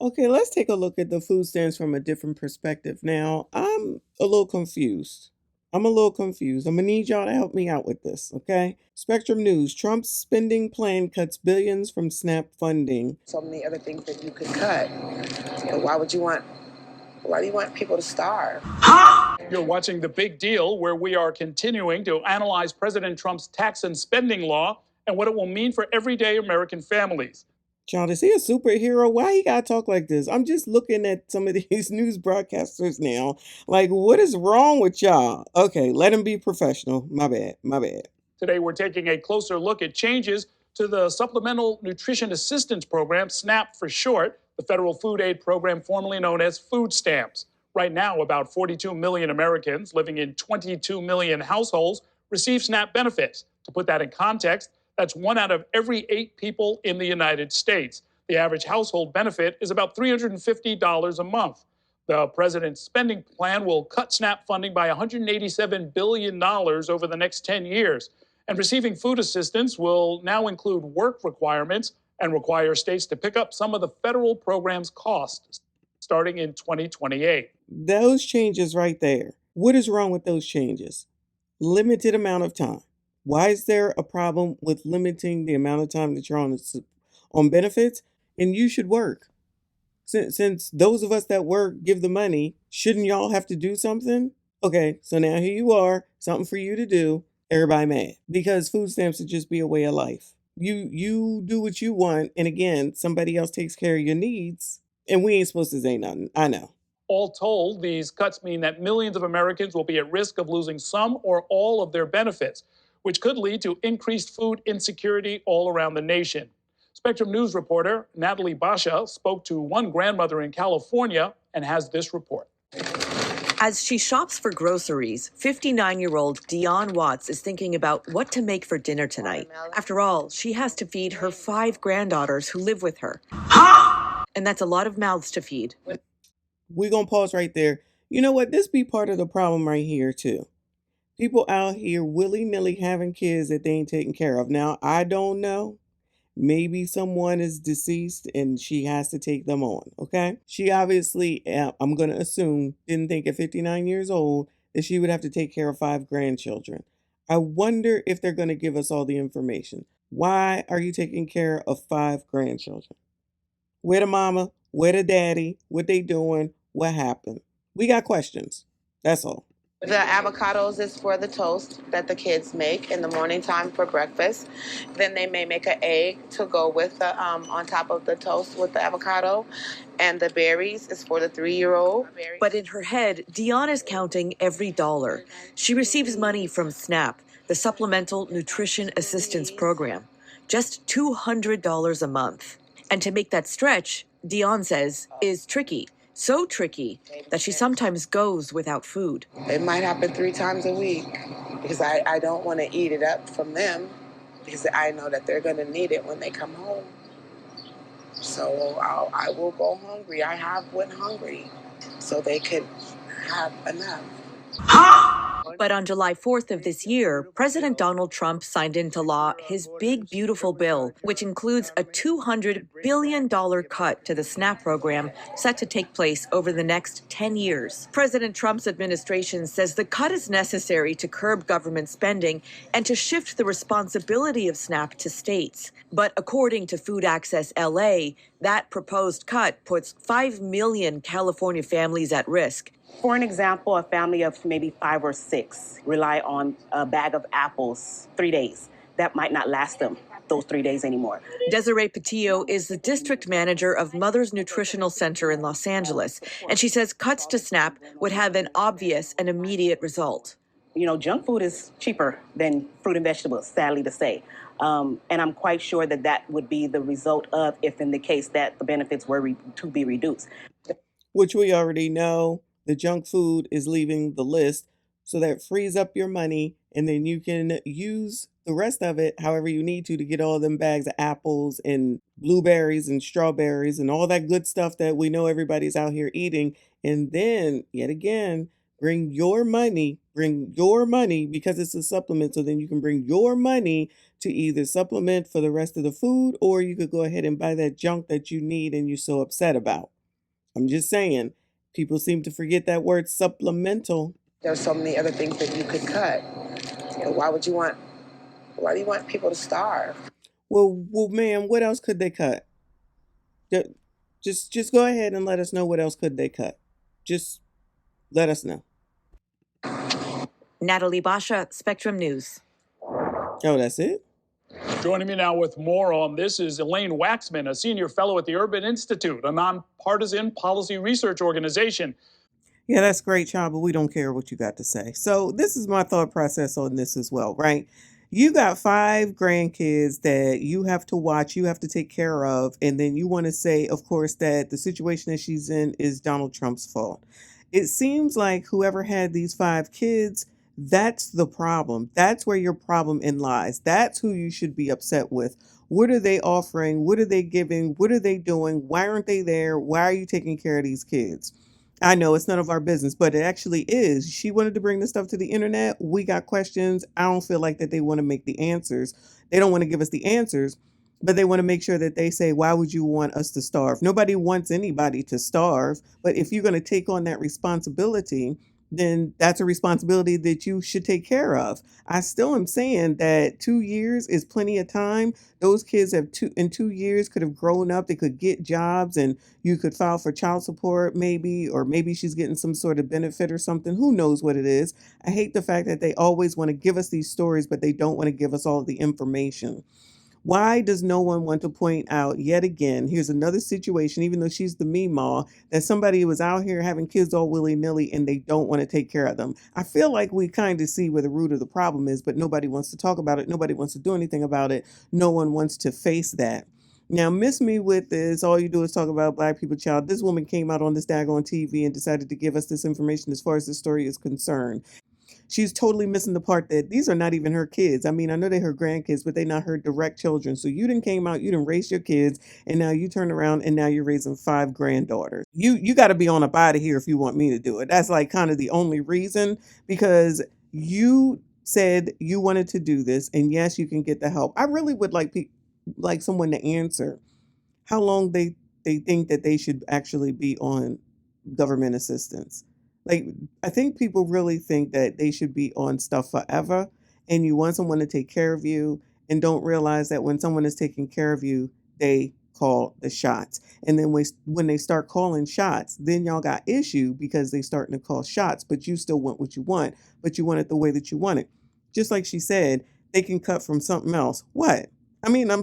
Okay, let's take a look at the food stamps from a different perspective. Now, I'm a little confused. I'm gonna need y'all to help me out with this, okay? Spectrum News: Trump's spending plan cuts billions from SNAP funding. So many other things that you could cut. And why do you want people to starve? You're watching The Big Deal, where we are continuing to analyze President Trump's tax and spending law and what it will mean for everyday American families. Child, is he a superhero? Why he gotta talk like this? I'm just looking at some of these news broadcasters now. Like, what is wrong with y'all? Okay, let him be professional. My bad. My bad. Today, we're taking a closer look at changes to the Supplemental Nutrition Assistance Program, SNAP for short, the federal food aid program formerly known as food stamps. Right now, about 42 million Americans living in 22 million households receive SNAP benefits. To put that in context, that's 1 out of every 8 people in the United States. The average household benefit is about $350 a month. The president's spending plan will cut SNAP funding by $187 billion over the next 10 years. And receiving food assistance will now include work requirements and require states to pick up some of the federal program's costs starting in 2028. Those changes right there. What is wrong with those changes? Limited amount of time. Why is there a problem with limiting the amount of time that you're on benefits? And you should work. Since those of us that work give the money, shouldn't y'all have to do something? Okay, so now here you are, something for you to do. Everybody mad because food stamps would just be a way of life. You do what you want, and again, somebody else takes care of your needs, and we ain't supposed to say nothing. I know. All told, these cuts mean that millions of Americans will be at risk of losing some or all of their benefits, which could lead to increased food insecurity all around the nation. Spectrum News reporter Natalie Basha spoke to one grandmother in California and has this report. As she shops for groceries, 59-year-old Dion Watts is thinking about what to make for dinner tonight. After all, she has to feed her 5 granddaughters who live with her. And that's a lot of mouths to feed. We're going to pause right there. You know what? This be part of the problem right here, too. People out here willy-nilly having kids that they ain't taking care of. Now, I don't know. Maybe someone is deceased and she has to take them on, okay? She obviously, I'm going to assume, didn't think at 59 years old that she would have to take care of 5 grandchildren. I wonder if they're going to give us all the information. Why are you taking care of 5 grandchildren? Where the mama? Where the daddy? What they doing? What happened? We got questions. That's all. The avocados is for the toast that the kids make in the morning time for breakfast. Then they may make an egg to go with the on top of the toast with the avocado. And the berries is for the 3-year-old. But in her head, Dion is counting every dollar. She receives money from SNAP, the Supplemental Nutrition Assistance Program, just $200 a month. And to make that stretch, Dion says, is tricky. So tricky that she sometimes goes without food. It might happen 3 times a week because I don't want to eat it up from them because I know that they're going to need it when they come home. So I will go hungry. I have went hungry so they could have enough. But on July 4th of this year, President Donald Trump signed into law his big, beautiful bill, which includes a $200 billion cut to the SNAP program set to take place over the next 10 years. President Trump's administration says the cut is necessary to curb government spending and to shift the responsibility of SNAP to states. But according to Food Access LA, that proposed cut puts 5 million California families at risk. For an example, a family of maybe 5 or 6 rely on a bag of apples 3 days. That might not last them those 3 days anymore. Desiree Patillo is the district manager of Mother's Nutritional Center in Los Angeles, and she says cuts to SNAP would have an obvious and immediate result. You know, junk food is cheaper than fruit and vegetables, sadly to say. And I'm quite sure that that would be the result of if in the case that the benefits were to be reduced. Which we already know. The junk food is leaving the list, so that frees up your money, and then you can use the rest of it however you need to get all them bags of apples and blueberries and strawberries and all that good stuff that we know everybody's out here eating. And then, yet again, bring your money because it's a supplement. So then you can bring your money to either supplement for the rest of the food, or you could go ahead and buy that junk that you need and you're so upset about. I'm just saying, people seem to forget that word supplemental. There's so many other things that you could cut. You know, why do you want people to starve? Well, ma'am, what else could they cut? Ju- just go ahead and let us know what else could they cut. Just let us know. Natalie Basha, Spectrum News. Oh, that's it? Joining me now with more on this is Elaine Waxman, a senior fellow at the Urban Institute, a nonpartisan policy research organization. Yeah, that's great, child, but we don't care what you got to say. So this is my thought process on this as well, right? You got 5 grandkids that you have to watch, you have to take care of, and then you want to say, of course, that the situation that she's in is Donald Trump's fault. It seems like whoever had these 5 kids, that's the problem. That's where your problem in lies. That's who you should be upset with. What are they offering? What are they giving? What are they doing? Why aren't they there? Why are you taking care of these kids? I know it's none of our business, but it actually is. She wanted to bring this stuff to the internet. We got questions. I don't feel like that they want to make the answers. They don't want to give us the answers, but they want to make sure that they say, why would you want us to starve? Nobody wants anybody to starve. But if you're going to take on that responsibility, then that's a responsibility that you should take care of. I still am saying that 2 years is plenty of time. Those kids have in 2 years could have grown up. They could get jobs and you could file for child support maybe, or maybe she's getting some sort of benefit or something. Who knows what it is? I hate the fact that they always want to give us these stories, but they don't want to give us all the information. Why does no one want to point out yet again? Here's another situation, even though she's the meemaw, that somebody was out here having kids all willy nilly and they don't want to take care of them. I feel like we kind of see where the root of the problem is, but nobody wants to talk about it. Nobody wants to do anything about it. No one wants to face that. Now, miss me with this. All you do is talk about black people, child. This woman came out on this daggone TV and decided to give us this information as far as the story is concerned. She's totally missing the part that these are not even her kids. I mean, I know they're her grandkids, but they're not her direct children. So you didn't came out, you didn't raise your kids, and now you turn around and now you're raising 5 granddaughters. You got to be on up out of here if you want me to do it. That's like kind of the only reason, because you said you wanted to do this, and yes, you can get the help. I really would like someone to answer how long they think that they should actually be on government assistance. Like, I think people really think that they should be on stuff forever, and you want someone to take care of you, and don't realize that when someone is taking care of you, they call the shots. And then when they start calling shots, then y'all got issue because they starting to call shots, but you still want what you want, but you want it the way that you want it. Just like she said, they can cut from something else. What? I mean, I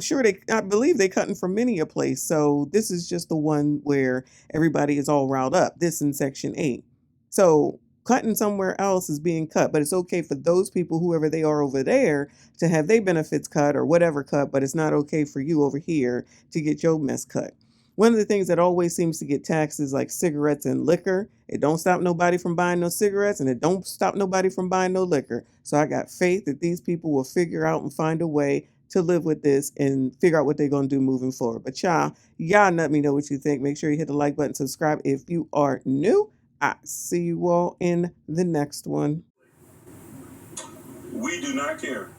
believe they cutting from many a place. So this is just the one where everybody is all riled up. This in Section 8. So cutting somewhere else is being cut, but it's okay for those people, whoever they are over there, to have their benefits cut or whatever cut, but it's not okay for you over here to get your mess cut. One of the things that always seems to get taxed is like cigarettes and liquor. It don't stop nobody from buying no cigarettes, and it don't stop nobody from buying no liquor. So I got faith that these people will figure out and find a way to live with this and figure out what they're going to do moving forward. But y'all let me know what you think. Make sure you hit the like button, subscribe if you are new. I see you all in the next one. We do not care.